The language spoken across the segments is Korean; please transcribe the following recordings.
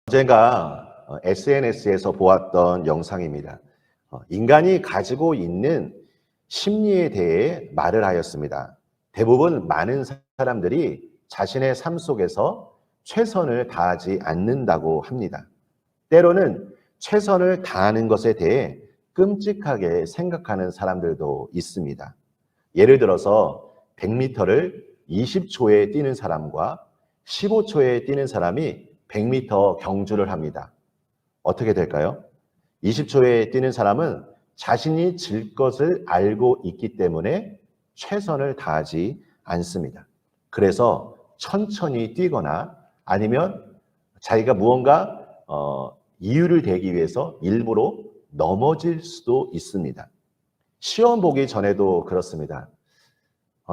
제가 SNS에서 보았던 영상입니다. 인간이 가지고 있는 심리에 대해 말을 하였습니다. 대부분 많은 사람들이 자신의 삶 속에서 최선을 다하지 않는다고 합니다. 때로는 최선을 다하는 것에 대해 끔찍하게 생각하는 사람들도 있습니다. 예를 들어서 100m를 20초에 뛰는 사람과 15초에 뛰는 사람이 100m 경주를 합니다. 어떻게 될까요? 20초에 뛰는 사람은 자신이 질 것을 알고 있기 때문에 최선을 다하지 않습니다. 그래서 천천히 뛰거나 아니면 자기가 무언가 이유를 대기 위해서 일부러 넘어질 수도 있습니다. 시험 보기 전에도 그렇습니다.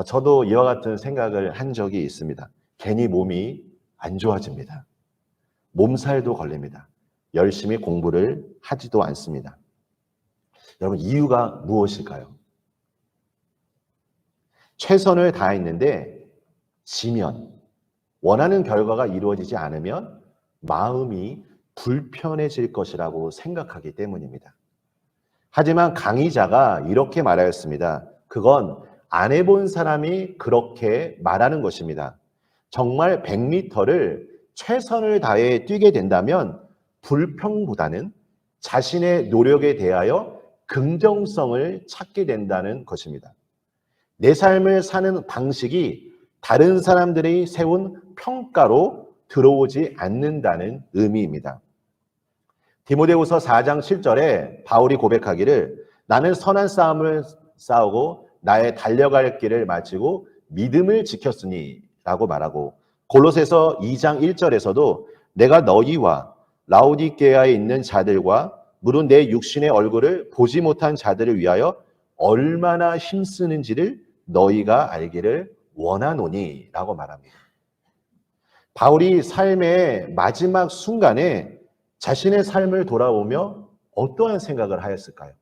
저도 이와 같은 생각을 한 적이 있습니다. 괜히 몸이 안 좋아집니다. 몸살도 걸립니다. 열심히 공부를 하지도 않습니다. 여러분, 이유가 무엇일까요? 최선을 다했는데 지면, 원하는 결과가 이루어지지 않으면 마음이 불편해질 것이라고 생각하기 때문입니다. 하지만 강의자가 이렇게 말하였습니다. 그건 안 해본 사람이 그렇게 말하는 것입니다. 정말 100m를 최선을 다해 뛰게 된다면 불평보다는 자신의 노력에 대하여 긍정성을 찾게 된다는 것입니다. 내 삶을 사는 방식이 다른 사람들이 세운 평가로 들어오지 않는다는 의미입니다. 디모데후서 4장 7절에 바울이 고백하기를 나는 선한 싸움을 싸우고 나의 달려갈 길을 마치고 믿음을 지켰으니 라고 말하고 골로새서 2장 1절에서도 내가 너희와 라오디게아에 있는 자들과 물론 내 육신의 얼굴을 보지 못한 자들을 위하여 얼마나 힘쓰는지를 너희가 알기를 원하노니 라고 말합니다. 바울이 삶의 마지막 순간에 자신의 삶을 돌아보며 어떠한 생각을 하였을까요?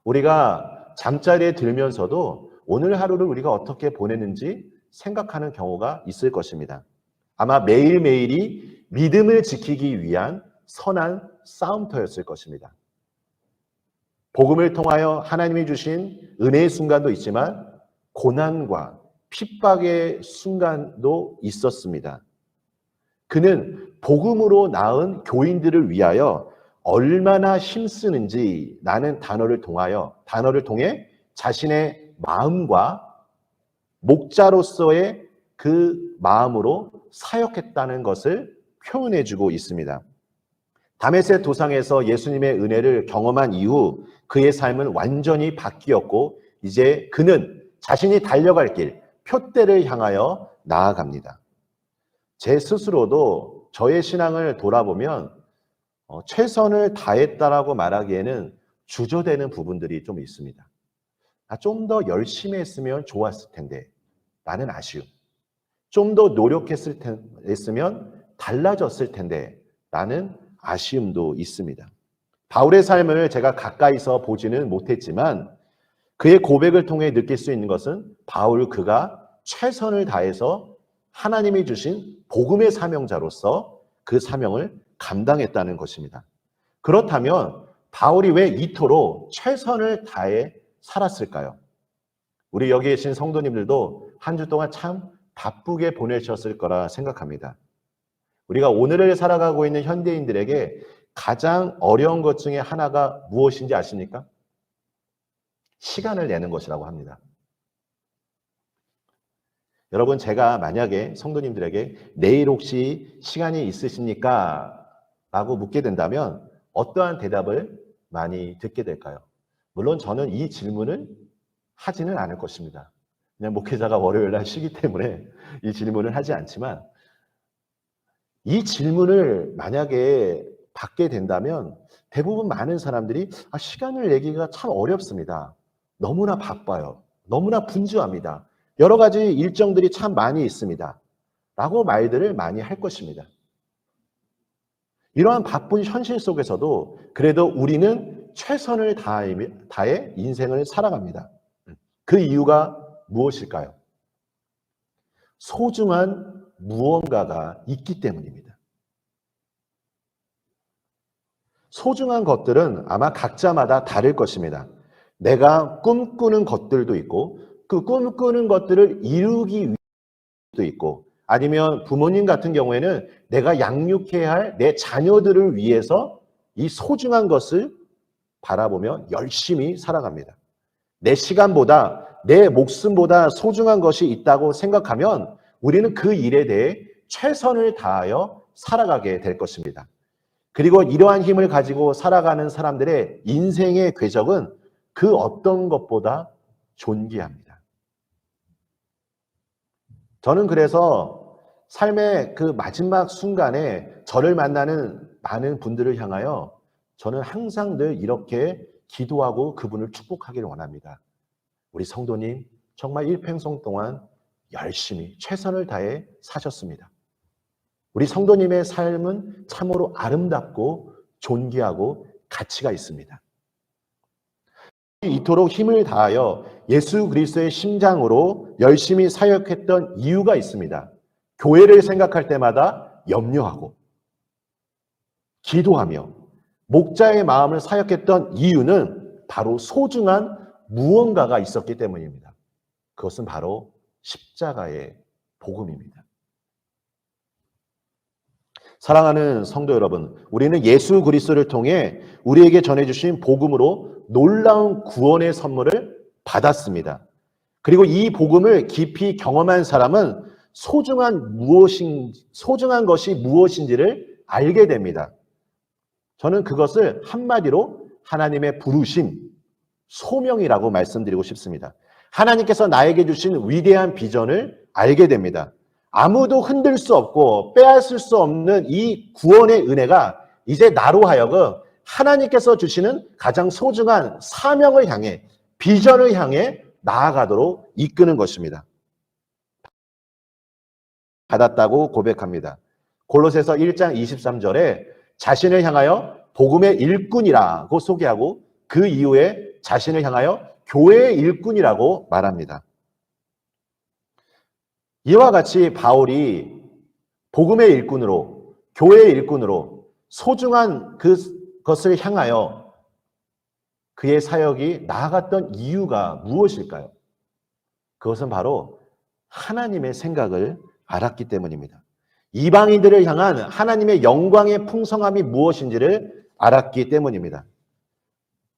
우리가 잠자리에 들면서도 오늘 하루를 우리가 어떻게 보내는지 생각하는 경우가 있을 것입니다. 아마 매일매일이 믿음을 지키기 위한 선한 싸움터였을 것입니다. 복음을 통하여 하나님이 주신 은혜의 순간도 있지만 고난과 핍박의 순간도 있었습니다. 그는 복음으로 낳은 교인들을 위하여 얼마나 힘쓰는지 라는 단어를 통해 자신의 마음과 목자로서의 그 마음으로 사역했다는 것을 표현해주고 있습니다. 다메섹 도상에서 예수님의 은혜를 경험한 이후 그의 삶은 완전히 바뀌었고 이제 그는 자신이 달려갈 길, 표대를 향하여 나아갑니다. 제 스스로도 저의 신앙을 돌아보면 최선을 다했다라고 말하기에는 주저되는 부분들이 좀 있습니다. 좀 더 열심히 했으면 좋았을 텐데 라는 아쉬움, 좀 더 노력했으면 달라졌을 텐데 라는 아쉬움도 있습니다. 바울의 삶을 제가 가까이서 보지는 못했지만 그의 고백을 통해 느낄 수 있는 것은 그가 최선을 다해서 하나님이 주신 복음의 사명자로서 그 사명을 감당했다는 것입니다. 그렇다면 바울이 왜 이토록 최선을 다해 살았을까요? 우리 여기 계신 성도님들도 한 주 동안 참 바쁘게 보내셨을 거라 생각합니다. 우리가 오늘을 살아가고 있는 현대인들에게 가장 어려운 것 중에 하나가 무엇인지 아십니까? 시간을 내는 것이라고 합니다. 여러분, 제가 만약에 성도님들에게 내일 혹시 시간이 있으십니까? 라고 묻게 된다면 어떠한 대답을 많이 듣게 될까요? 물론 저는 이 질문을 하지는 않을 것입니다. 그냥 목회자가 월요일 날 쉬기 때문에 이 질문을 하지 않지만 이 질문을 만약에 받게 된다면 대부분 많은 사람들이 시간을 내기가 참 어렵습니다. 너무나 바빠요. 너무나 분주합니다. 여러 가지 일정들이 참 많이 있습니다. 라고 말들을 많이 할 것입니다. 이러한 바쁜 현실 속에서도 그래도 우리는 최선을 다해 인생을 살아갑니다. 그 이유가 무엇일까요? 소중한 무언가가 있기 때문입니다. 소중한 것들은 아마 각자마다 다를 것입니다. 내가 꿈꾸는 것들도 있고 그 꿈꾸는 것들을 이루기 위해도 있고 아니면 부모님 같은 경우에는 내가 양육해야 할 내 자녀들을 위해서 이 소중한 것을 바라보며 열심히 살아갑니다. 내 시간보다 내 목숨보다 소중한 것이 있다고 생각하면 우리는 그 일에 대해 최선을 다하여 살아가게 될 것입니다. 그리고 이러한 힘을 가지고 살아가는 사람들의 인생의 궤적은 그 어떤 것보다 존귀합니다. 저는 그래서 삶의 그 마지막 순간에 저를 만나는 많은 분들을 향하여 저는 항상 늘 이렇게 기도하고 그분을 축복하기를 원합니다. 우리 성도님 정말 일평생 동안 열심히 최선을 다해 사셨습니다. 우리 성도님의 삶은 참으로 아름답고 존귀하고 가치가 있습니다. 이토록 힘을 다하여 예수 그리스도의 심장으로 열심히 사역했던 이유가 있습니다. 교회를 생각할 때마다 염려하고 기도하며 목자의 마음을 사역했던 이유는 바로 소중한 무언가가 있었기 때문입니다. 그것은 바로 십자가의 복음입니다. 사랑하는 성도 여러분, 우리는 예수 그리스도를 통해 우리에게 전해주신 복음으로 놀라운 구원의 선물을 받았습니다. 그리고 이 복음을 깊이 경험한 사람은 소중한 것이 무엇인지를 알게 됩니다. 저는 그것을 한마디로 하나님의 부르심, 소명이라고 말씀드리고 싶습니다. 하나님께서 나에게 주신 위대한 비전을 알게 됩니다. 아무도 흔들 수 없고 빼앗을 수 없는 이 구원의 은혜가 이제 나로 하여금 하나님께서 주시는 가장 소중한 사명을 향해, 비전을 향해 나아가도록 이끄는 것입니다. 받았다고 고백합니다. 골로새서 1장 23절에 자신을 향하여 복음의 일꾼이라고 소개하고 그 이후에 자신을 향하여 교회의 일꾼이라고 말합니다. 이와 같이 바울이 복음의 일꾼으로, 교회의 일꾼으로 소중한 그것을 향하여 그의 사역이 나아갔던 이유가 무엇일까요? 그것은 바로 하나님의 생각을 알았기 때문입니다. 이방인들을 향한 하나님의 영광의 풍성함이 무엇인지를 알았기 때문입니다.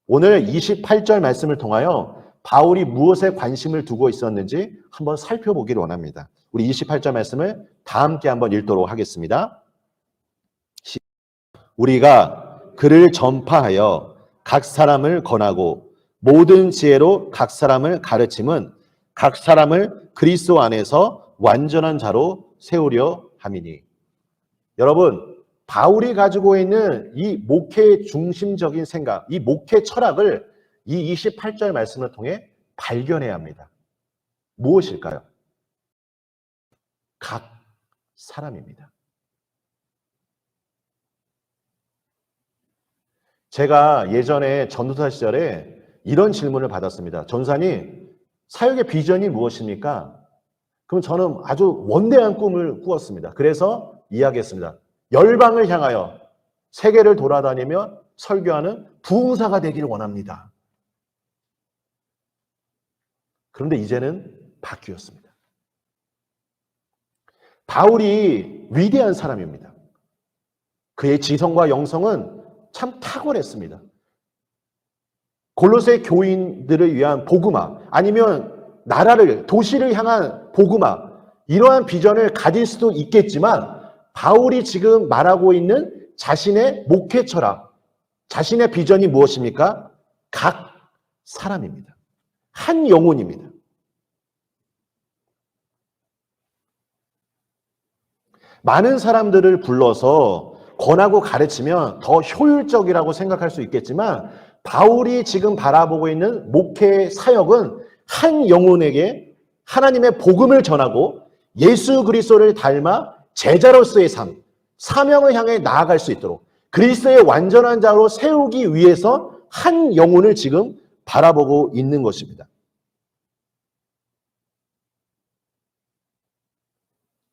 오늘 28절 말씀을 통하여 바울이 무엇에 관심을 두고 있었는지 한번 살펴보기를 원합니다. 우리 28절 말씀을 다 함께 한번 읽도록 하겠습니다. 우리가 그를 전파하여 각 사람을 권하고 모든 지혜로 각 사람을 가르침은 각 사람을 그리스도 안에서 완전한 자로 세우려 함이니. 여러분, 바울이 가지고 있는 이 목회의 중심적인 생각, 이 목회 철학을 이 28절 말씀을 통해 발견해야 합니다. 무엇일까요? 각 사람입니다. 제가 예전에 전도사 시절에 이런 질문을 받았습니다. 전사님, 사역의 비전이 무엇입니까? 그럼 저는 아주 원대한 꿈을 꾸었습니다. 그래서 이야기했습니다. 열방을 향하여 세계를 돌아다니며 설교하는 부흥사가 되기를 원합니다. 그런데 이제는 바뀌었습니다. 바울이 위대한 사람입니다. 그의 지성과 영성은 참 탁월했습니다. 골로새 교인들을 위한 복음화, 아니면 나라를, 도시를 향한 복음화, 이러한 비전을 가질 수도 있겠지만 바울이 지금 말하고 있는 자신의 목회 철학, 자신의 비전이 무엇입니까? 각 사람입니다. 한 영혼입니다. 많은 사람들을 불러서 권하고 가르치면 더 효율적이라고 생각할 수 있겠지만 바울이 지금 바라보고 있는 목회 사역은 한 영혼에게 하나님의 복음을 전하고 예수 그리스도를 닮아 제자로서의 삶, 사명을 향해 나아갈 수 있도록 그리스도의 완전한 자로 세우기 위해서 한 영혼을 지금 바라보고 있는 것입니다.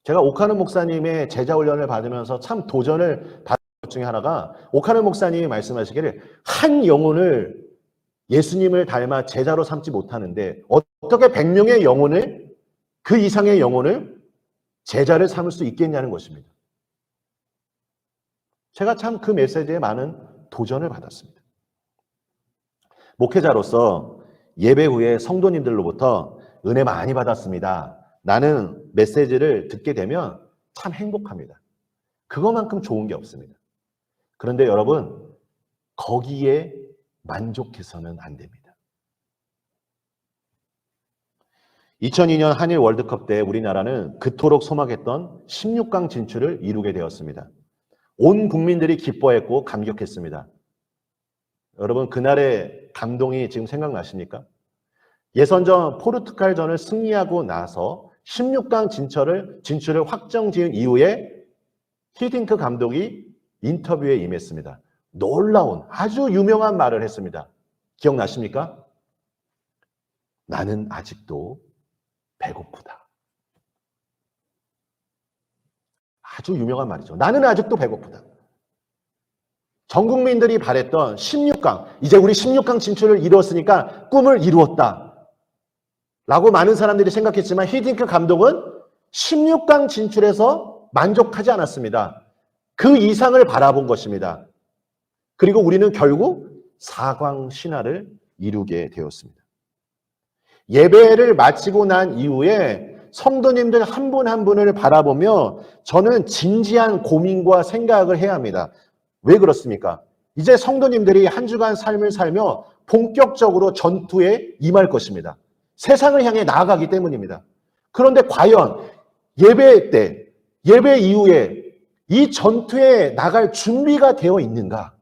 제가 오카는 목사님의 제자 훈련을 받으면서 참 도전을 받은 것 중에 하나가 오카노 목사님이 말씀하시기를 한 영혼을 예수님을 닮아 제자로 삼지 못하는데 어떻게 100명의 영혼을 그 이상의 영혼을 제자를 삼을 수 있겠냐는 것입니다. 제가 참 그 메시지에 많은 도전을 받았습니다. 목회자로서 예배 후에 성도님들로부터 은혜 많이 받았습니다. 라는 메시지를 듣게 되면 참 행복합니다. 그것만큼 좋은 게 없습니다. 그런데 여러분, 거기에 만족해서는 안 됩니다. 2002년 한일 월드컵 때 우리나라는 그토록 소망했던 16강 진출을 이루게 되었습니다. 온 국민들이 기뻐했고 감격했습니다. 여러분, 그날의 감동이 지금 생각나십니까? 예선전 포르투갈전을 승리하고 나서 16강 진출을 확정지은 이후에 히딩크 감독이 인터뷰에 임했습니다. 놀라운 아주 유명한 말을 했습니다. 기억나십니까? 나는 아직도 배고프다. 아주 유명한 말이죠. 나는 아직도 배고프다. 전 국민들이 바랬던 16강, 이제 우리 16강 진출을 이루었으니까 꿈을 이루었다. 라고 많은 사람들이 생각했지만 히딩크 감독은 16강 진출에서 만족하지 않았습니다. 그 이상을 바라본 것입니다. 그리고 우리는 결국 4강 신화를 이루게 되었습니다. 예배를 마치고 난 이후에 성도님들 한 분 한 분을 바라보며 저는 진지한 고민과 생각을 해야 합니다. 왜 그렇습니까? 이제 성도님들이 한 주간 삶을 살며 본격적으로 전투에 임할 것입니다. 세상을 향해 나아가기 때문입니다. 그런데 과연 예배 때, 예배 이후에 이 전투에 나갈 준비가 되어 있는가?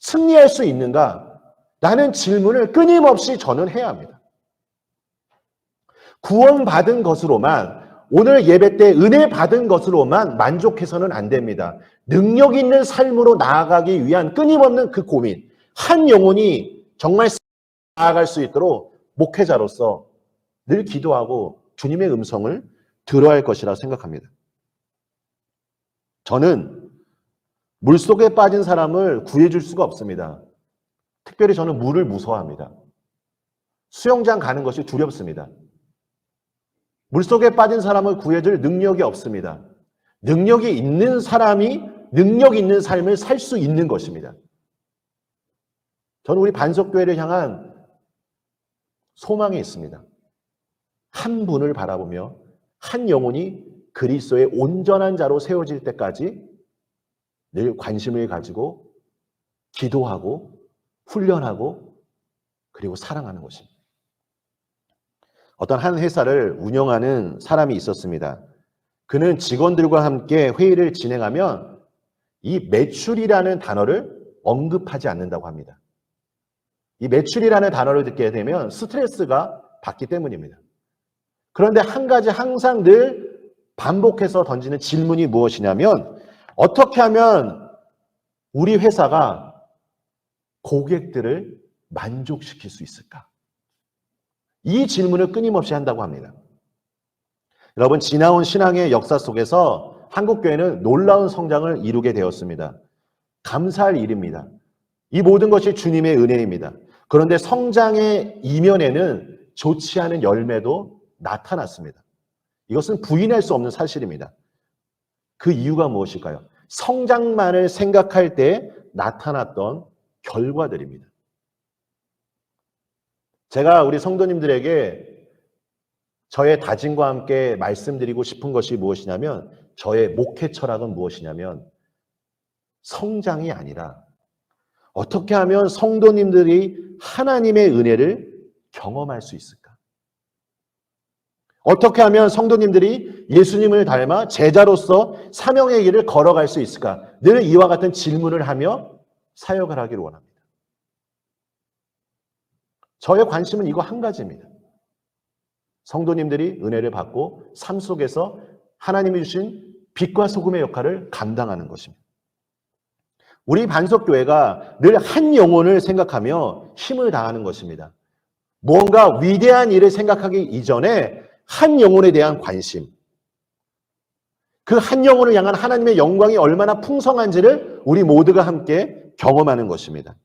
승리할 수 있는가? 라는 질문을 끊임없이 저는 해야 합니다. 구원받은 것으로만, 오늘 예배 때 은혜 받은 것으로만 만족해서는 안 됩니다. 능력 있는 삶으로 나아가기 위한 끊임없는 그 고민, 한 영혼이 정말 나아갈 수 있도록 목회자로서 늘 기도하고 주님의 음성을 들어야 할 것이라 생각합니다. 저는 물속에 빠진 사람을 구해줄 수가 없습니다. 특별히 저는 물을 무서워합니다. 수영장 가는 것이 두렵습니다. 물속에 빠진 사람을 구해줄 능력이 없습니다. 능력이 있는 사람이 능력 있는 삶을 살 수 있는 것입니다. 저는 우리 반석교회를 향한 소망이 있습니다. 한 분을 바라보며 한 영혼이 그리스도의 온전한 자로 세워질 때까지 늘 관심을 가지고 기도하고 훈련하고 그리고 사랑하는 것입니다. 어떤 한 회사를 운영하는 사람이 있었습니다. 그는 직원들과 함께 회의를 진행하면 이 매출이라는 단어를 언급하지 않는다고 합니다. 이 매출이라는 단어를 듣게 되면 스트레스가 받기 때문입니다. 그런데 한 가지 항상 늘 반복해서 던지는 질문이 무엇이냐면 어떻게 하면 우리 회사가 고객들을 만족시킬 수 있을까? 이 질문을 끊임없이 한다고 합니다. 여러분, 지나온 신앙의 역사 속에서 한국교회는 놀라운 성장을 이루게 되었습니다. 감사할 일입니다. 이 모든 것이 주님의 은혜입니다. 그런데 성장의 이면에는 좋지 않은 열매도 나타났습니다. 이것은 부인할 수 없는 사실입니다. 그 이유가 무엇일까요? 성장만을 생각할 때 나타났던 결과들입니다. 제가 우리 성도님들에게 저의 다짐과 함께 말씀드리고 싶은 것이 무엇이냐면 저의 목회 철학은 무엇이냐면 성장이 아니라 어떻게 하면 성도님들이 하나님의 은혜를 경험할 수 있을까? 어떻게 하면 성도님들이 예수님을 닮아 제자로서 사명의 길을 걸어갈 수 있을까? 늘 이와 같은 질문을 하며 사역을 하기를 원합니다. 저의 관심은 이거 한 가지입니다. 성도님들이 은혜를 받고 삶 속에서 하나님이 주신 빛과 소금의 역할을 감당하는 것입니다. 우리 반석교회가 늘 한 영혼을 생각하며 힘을 다하는 것입니다. 무언가 위대한 일을 생각하기 이전에 한 영혼에 대한 관심, 그 한 영혼을 향한 하나님의 영광이 얼마나 풍성한지를 우리 모두가 함께 경험하는 것입니다.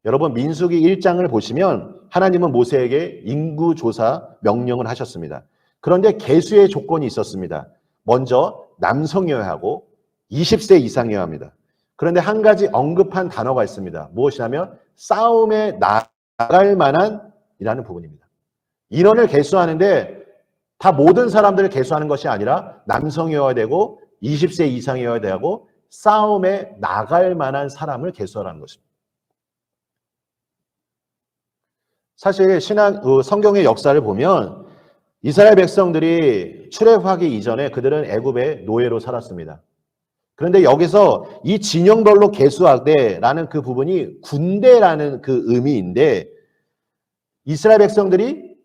여러분, 민수기 1장을 보시면 하나님은 모세에게 인구조사 명령을 하셨습니다. 그런데 계수의 조건이 있었습니다. 먼저 남성이어야 하고 20세 이상이어야 합니다. 그런데 한 가지 언급한 단어가 있습니다. 무엇이냐면 싸움에 나갈 만한 이라는 부분입니다. 인원을 계수하는데 다 모든 사람들을 계수하는 것이 아니라 남성이어야 되고 20세 이상이어야 되고 싸움에 나갈 만한 사람을 계수하라는 것입니다. 사실 성경의 역사를 보면 이스라엘 백성들이 출애굽하기 이전에 그들은 애굽의 노예로 살았습니다. 그런데 여기서 이 진영별로 계수하되라는 그 부분이 군대라는 그 의미인데, 이스라엘 백성들이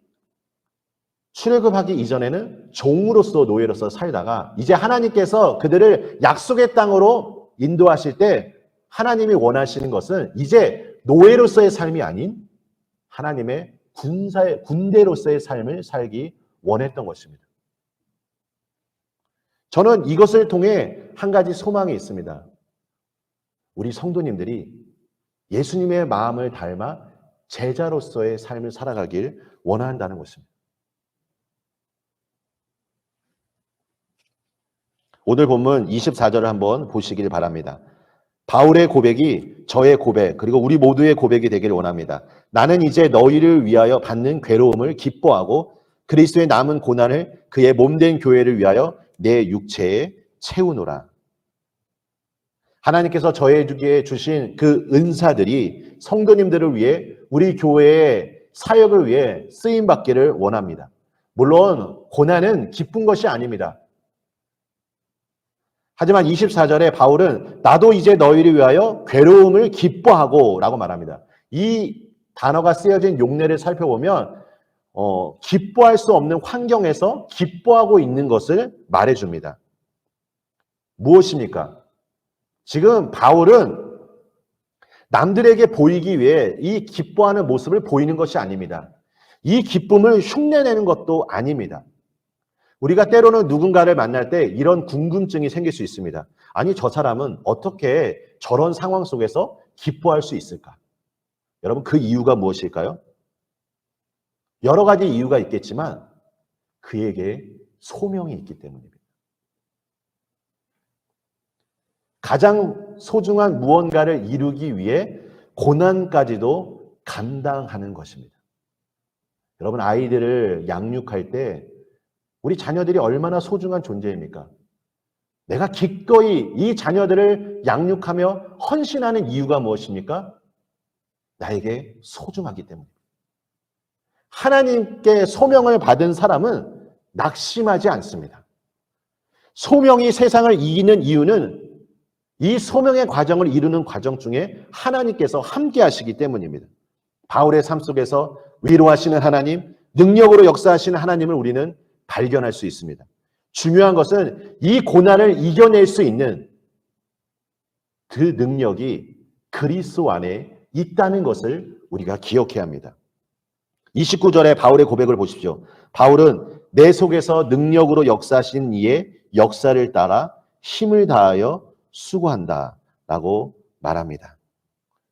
출애굽하기 이전에는 종으로서 노예로서 살다가 이제 하나님께서 그들을 약속의 땅으로 인도하실 때 하나님이 원하시는 것은 이제 노예로서의 삶이 아닌 하나님의 군대로서의 삶을 살기 원했던 것입니다. 저는 이것을 통해 한 가지 소망이 있습니다. 우리 성도님들이 예수님의 마음을 닮아 제자로서의 삶을 살아가길 원한다는 것입니다. 오늘 본문 24절을 한번 보시길 바랍니다. 바울의 고백이 저의 고백, 그리고 우리 모두의 고백이 되기를 원합니다. 나는 이제 너희를 위하여 받는 괴로움을 기뻐하고 그리스도의 남은 고난을 그의 몸된 교회를 위하여 내 육체에 채우노라. 하나님께서 저에게 주신 그 은사들이 성도님들을 위해, 우리 교회의 사역을 위해 쓰임받기를 원합니다. 물론 고난은 기쁜 것이 아닙니다. 하지만 24절에 바울은 나도 이제 너희를 위하여 괴로움을 기뻐하고 라고 말합니다. 이 단어가 쓰여진 용례를 살펴보면 기뻐할 수 없는 환경에서 기뻐하고 있는 것을 말해줍니다. 무엇입니까? 지금 바울은 남들에게 보이기 위해 이 기뻐하는 모습을 보이는 것이 아닙니다. 이 기쁨을 흉내내는 것도 아닙니다. 우리가 때로는 누군가를 만날 때 이런 궁금증이 생길 수 있습니다. 아니, 저 사람은 어떻게 저런 상황 속에서 기뻐할 수 있을까? 여러분, 그 이유가 무엇일까요? 여러 가지 이유가 있겠지만 그에게 소명이 있기 때문입니다. 가장 소중한 무언가를 이루기 위해 고난까지도 감당하는 것입니다. 여러분, 아이들을 양육할 때 우리 자녀들이 얼마나 소중한 존재입니까? 내가 기꺼이 이 자녀들을 양육하며 헌신하는 이유가 무엇입니까? 나에게 소중하기 때문입니다. 하나님께 소명을 받은 사람은 낙심하지 않습니다. 소명이 세상을 이기는 이유는 이 소명의 과정을 이루는 과정 중에 하나님께서 함께 하시기 때문입니다. 바울의 삶 속에서 위로하시는 하나님, 능력으로 역사하시는 하나님을 우리는 발견할 수 있습니다. 중요한 것은 이 고난을 이겨낼 수 있는 그 능력이 그리스도 안에 있다는 것을 우리가 기억해야 합니다. 29절에 바울의 고백을 보십시오. 바울은 내 속에서 능력으로 역사하신 이의 역사를 따라 힘을 다하여 수고한다 라고 말합니다.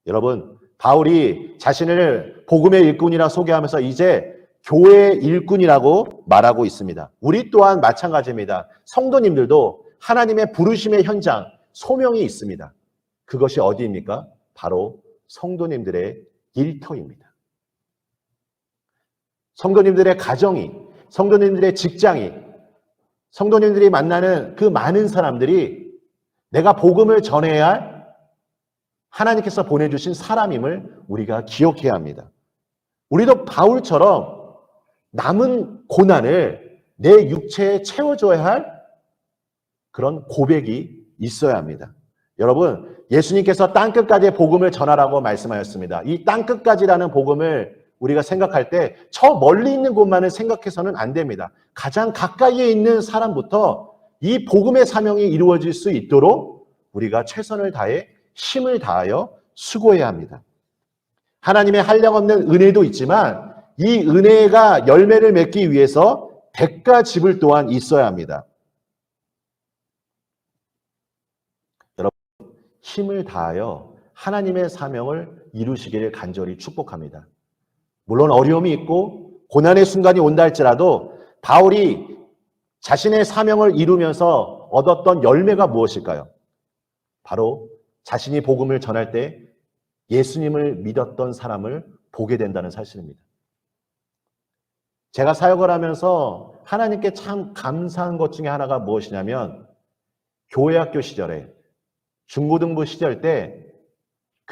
여러분, 바울이 자신을 복음의 일꾼이라 소개하면서 이제 교회의 일꾼이라고 말하고 있습니다. 우리 또한 마찬가지입니다. 성도님들도 하나님의 부르심의 현장, 소명이 있습니다. 그것이 어디입니까? 바로 성도님들의 일터입니다. 성도님들의 가정이, 성도님들의 직장이, 성도님들이 만나는 그 많은 사람들이 내가 복음을 전해야 할 하나님께서 보내주신 사람임을 우리가 기억해야 합니다. 우리도 바울처럼 남은 고난을 내 육체에 채워줘야 할 그런 고백이 있어야 합니다. 여러분, 예수님께서 땅끝까지 복음을 전하라고 말씀하셨습니다. 이 땅끝까지라는 복음을 우리가 생각할 때 저 멀리 있는 곳만을 생각해서는 안 됩니다. 가장 가까이에 있는 사람부터 이 복음의 사명이 이루어질 수 있도록 우리가 최선을 다해 힘을 다하여 수고해야 합니다. 하나님의 한량없는 은혜도 있지만 이 은혜가 열매를 맺기 위해서 대가 지불 또한 있어야 합니다. 힘을 다하여 하나님의 사명을 이루시기를 간절히 축복합니다. 물론 어려움이 있고 고난의 순간이 온다 할지라도 바울이 자신의 사명을 이루면서 얻었던 열매가 무엇일까요? 바로 자신이 복음을 전할 때 예수님을 믿었던 사람을 보게 된다는 사실입니다. 제가 사역을 하면서 하나님께 참 감사한 것 중에 하나가 무엇이냐면 교회 학교 시절에 중고등부 시절 때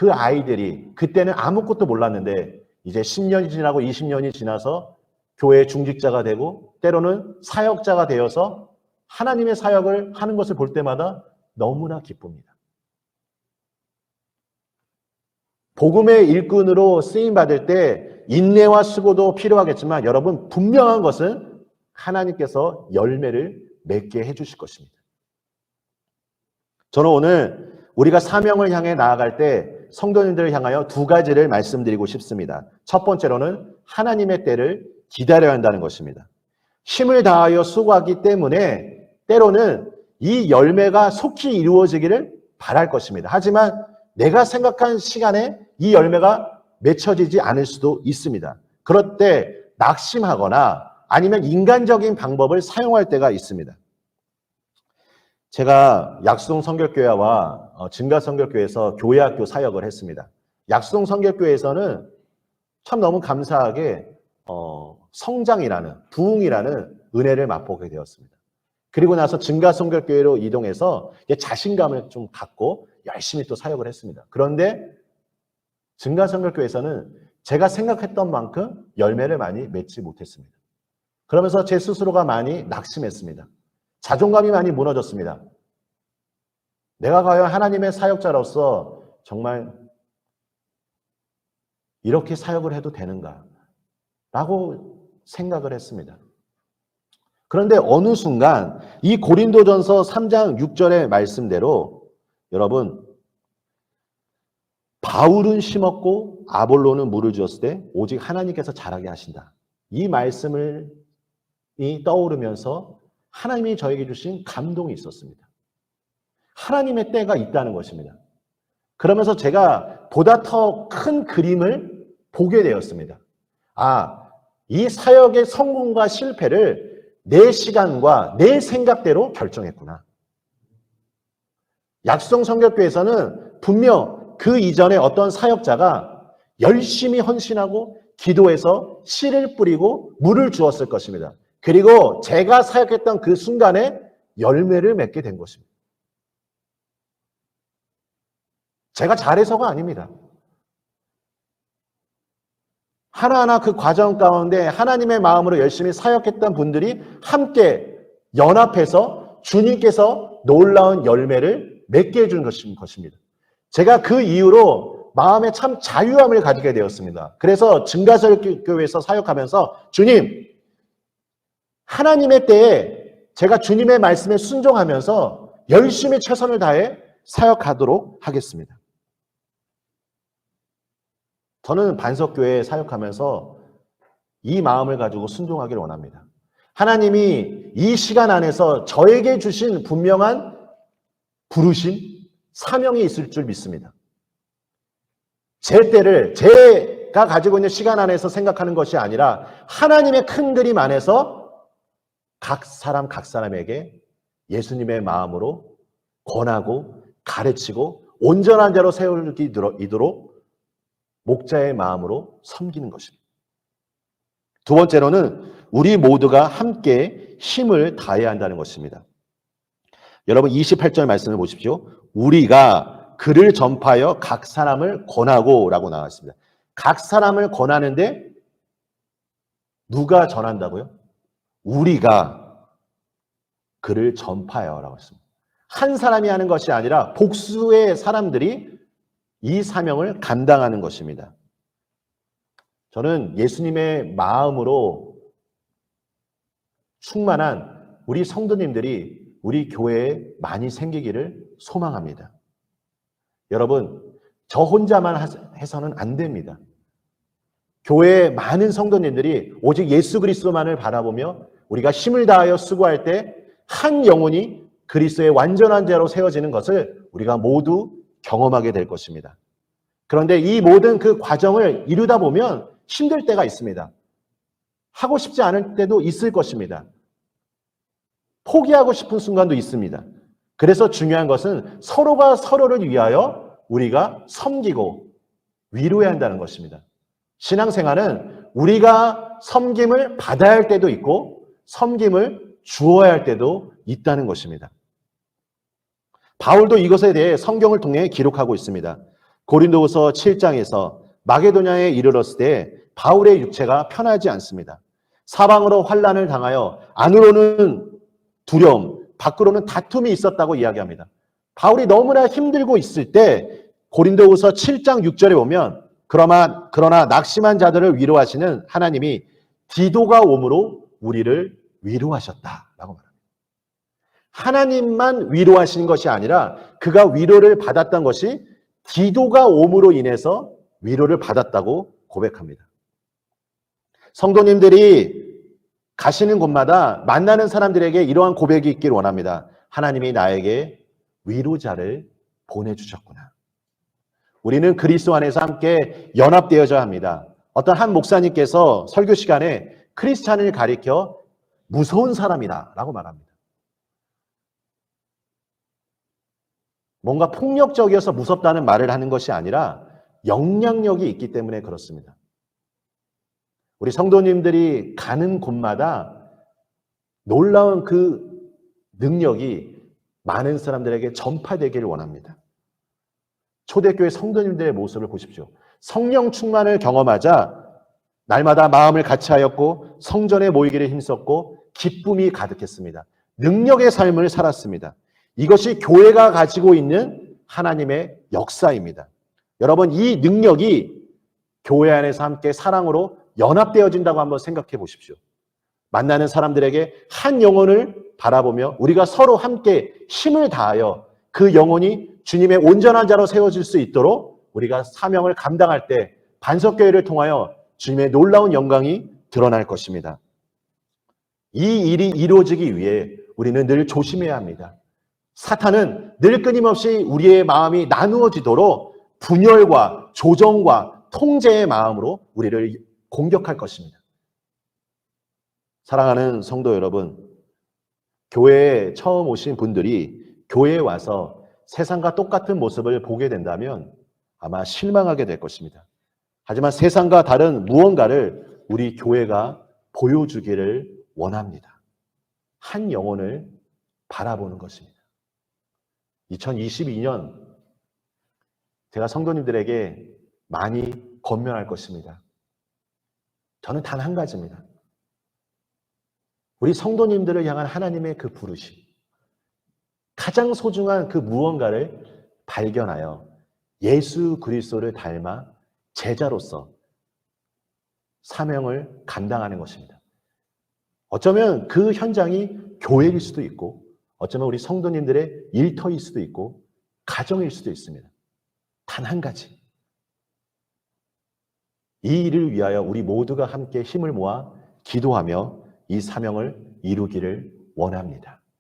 그 아이들이 그때는 아무것도 몰랐는데 이제 10년이 지나고 20년이 지나서 교회 중직자가 되고 때로는 사역자가 되어서 하나님의 사역을 하는 것을 볼 때마다 너무나 기쁩니다. 복음의 일꾼으로 쓰임받을 때 인내와 수고도 필요하겠지만 여러분 분명한 것은 하나님께서 열매를 맺게 해주실 것입니다. 저는 오늘 우리가 사명을 향해 나아갈 때 성도님들을 향하여 두 가지를 말씀드리고 싶습니다. 첫 번째로는 하나님의 때를 기다려야 한다는 것입니다. 힘을 다하여 수고하기 때문에 때로는 이 열매가 속히 이루어지기를 바랄 것입니다. 하지만 내가 생각한 시간에 이 열매가 맺혀지지 않을 수도 있습니다. 그럴 때 낙심하거나 아니면 인간적인 방법을 사용할 때가 있습니다. 제가 약수동 성결교회와 증가성결교회에서 교회학교 사역을 했습니다. 약수동 성결교회에서는 참 너무 감사하게 성장이라는, 부흥이라는 은혜를 맛보게 되었습니다. 그리고 나서 증가성결교회로 이동해서 자신감을 좀 갖고 열심히 또 사역을 했습니다. 그런데 증가성결교회에서는 제가 생각했던 만큼 열매를 많이 맺지 못했습니다. 그러면서 제 스스로가 많이 낙심했습니다. 자존감이 많이 무너졌습니다. 내가 과연 하나님의 사역자로서 정말 이렇게 사역을 해도 되는가? 라고 생각을 했습니다. 그런데 어느 순간 이 고린도전서 3장 6절의 말씀대로 여러분 바울은 심었고 아볼로는 물을 주었을 때 오직 하나님께서 자라게 하신다. 이 말씀을 떠오르면서 하나님이 저에게 주신 감동이 있었습니다. 하나님의 때가 있다는 것입니다. 그러면서 제가 보다 더 큰 그림을 보게 되었습니다. 이 사역의 성공과 실패를 내 시간과 내 생각대로 결정했구나. 약수동 성결교회에서는 분명 그 이전에 어떤 사역자가 열심히 헌신하고 기도해서 씨를 뿌리고 물을 주었을 것입니다. 그리고 제가 사역했던 그 순간에 열매를 맺게 된 것입니다. 제가 잘해서가 아닙니다. 하나하나 그 과정 가운데 하나님의 마음으로 열심히 사역했던 분들이 함께 연합해서 주님께서 놀라운 열매를 맺게 해준 것입니다. 제가 그 이후로 마음에 참 자유함을 가지게 되었습니다. 그래서 증가설교회에서 사역하면서 주님, 하나님의 때에 제가 주님의 말씀에 순종하면서 열심히 최선을 다해 사역하도록 하겠습니다. 저는 반석교회에 사역하면서 이 마음을 가지고 순종하기를 원합니다. 하나님이 이 시간 안에서 저에게 주신 분명한 부르심, 사명이 있을 줄 믿습니다. 제 때를 제가 가지고 있는 시간 안에서 생각하는 것이 아니라 하나님의 큰 그림 안에서 각 사람에게 예수님의 마음으로 권하고 가르치고 온전한 자로 세우도록 목자의 마음으로 섬기는 것입니다. 두 번째로는 우리 모두가 함께 힘을 다해야 한다는 것입니다. 여러분 28절 말씀을 보십시오. 우리가 그를 전파하여 각 사람을 권하고 라고 나와 있습니다. 각 사람을 권하는데 누가 전한다고요? 우리가 그를 전파하여 라고 했습니다. 한 사람이 하는 것이 아니라 복수의 사람들이 이 사명을 감당하는 것입니다. 저는 예수님의 마음으로 충만한 우리 성도님들이 우리 교회에 많이 생기기를 소망합니다. 여러분, 저 혼자만 해서는 안 됩니다. 교회의 많은 성도님들이 오직 예수 그리스도만을 바라보며 우리가 힘을 다하여 수고할 때 한 영혼이 그리스도의 완전한 자로 세워지는 것을 우리가 모두 경험하게 될 것입니다. 그런데 이 모든 그 과정을 이루다 보면 힘들 때가 있습니다. 하고 싶지 않을 때도 있을 것입니다. 포기하고 싶은 순간도 있습니다. 그래서 중요한 것은 서로가 서로를 위하여 우리가 섬기고 위로해야 한다는 것입니다. 신앙생활은 우리가 섬김을 받아야 할 때도 있고 섬김을 주어야 할 때도 있다는 것입니다. 바울도 이것에 대해 성경을 통해 기록하고 있습니다. 고린도후서 7장에서 마게도냐에 이르렀을 때 바울의 육체가 편하지 않습니다. 사방으로 환난을 당하여 안으로는 두려움, 밖으로는 다툼이 있었다고 이야기합니다. 바울이 너무나 힘들고 있을 때 고린도후서 7장 6절에 보면 그러나 낙심한 자들을 위로하시는 하나님이 디도가 오므로 우리를 위로하셨다라고 말합니다. 하나님만 위로하시는 것이 아니라 그가 위로를 받았던 것이 디도가 옴으로 인해서 위로를 받았다고 고백합니다. 성도님들이 가시는 곳마다 만나는 사람들에게 이러한 고백이 있길 원합니다. 하나님이 나에게 위로자를 보내주셨구나. 우리는 그리스도 안에서 함께 연합되어져야 합니다. 어떤 한 목사님께서 설교 시간에 크리스찬을 가리켜 무서운 사람이다 라고 말합니다. 뭔가 폭력적이어서 무섭다는 말을 하는 것이 아니라 영향력이 있기 때문에 그렇습니다. 우리 성도님들이 가는 곳마다 놀라운 그 능력이 많은 사람들에게 전파되기를 원합니다. 초대교회 성도님들의 모습을 보십시오. 성령 충만을 경험하자 날마다 마음을 같이하였고 성전에 모이기를 힘썼고 기쁨이 가득했습니다. 능력의 삶을 살았습니다. 이것이 교회가 가지고 있는 하나님의 역사입니다. 여러분, 이 능력이 교회 안에서 함께 사랑으로 연합되어진다고 한번 생각해 보십시오. 만나는 사람들에게 한 영혼을 바라보며 우리가 서로 함께 힘을 다하여 그 영혼이 주님의 온전한 자로 세워질 수 있도록 우리가 사명을 감당할 때 반석교회를 통하여 주님의 놀라운 영광이 드러날 것입니다. 이 일이 이루어지기 위해 우리는 늘 조심해야 합니다. 사탄은 늘 끊임없이 우리의 마음이 나누어지도록 분열과 조정과 통제의 마음으로 우리를 공격할 것입니다. 사랑하는 성도 여러분, 교회에 처음 오신 분들이 교회에 와서 세상과 똑같은 모습을 보게 된다면 아마 실망하게 될 것입니다. 하지만 세상과 다른 무언가를 우리 교회가 보여주기를 원합니다. 한 영혼을 바라보는 것입니다. 2022년 제가 성도님들에게 많이 권면할 것입니다. 저는 단 한 가지입니다. 우리 성도님들을 향한 하나님의 그 부르심, 가장 소중한 그 무언가를 발견하여 예수 그리스도를 닮아 제자로서 사명을 감당하는 것입니다. 어쩌면 그 현장이 교회일 수도 있고 어쩌면 우리 성도님들의 일터일 수도 있고 가정일 수도 있습니다. 단 한 가지. 이 일을 위하여 우리 모두가 함께 힘을 모아 기도하며 이 사명을 이루기를 원합니다.